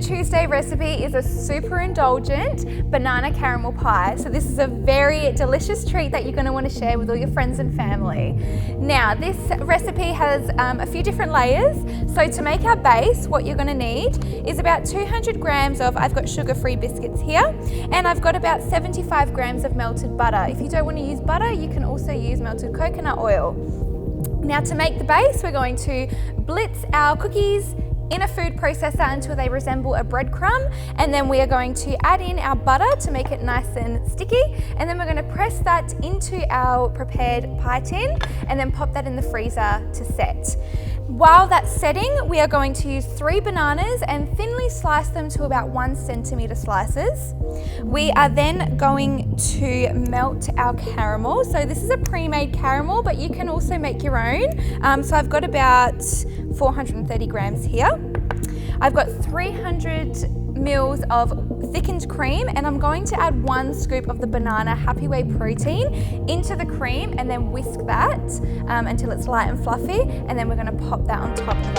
Tuesday recipe is a super indulgent banana caramel pie. So this is a very delicious treat that you're going to want to share with all your friends and family. Now this recipe has a few different layers. So to make our base, what you're going to need is about 200 grams of, I've got sugar-free biscuits here, and I've got about 75 grams of melted butter. If you don't want to use butter, you can also use melted coconut oil. Now to make the base, we're going to blitz our cookies in a food processor until they resemble a breadcrumb, and then we are going to add in our butter to make it nice and sticky, and then we're going to press that into our prepared pie tin and then pop that in the freezer to set. While that's setting, we are going to use 3 bananas and thinly slice them to about 1 centimeter slices. We are then going to melt our caramel. So this is a pre-made caramel, but you can also make your own. So I've got about 430 grams here. I've got 300 mils of thickened cream, and I'm going to add 1 scoop of the banana Happy Whey protein into the cream and then whisk that until it's light and fluffy, and then we're going to pop that on top of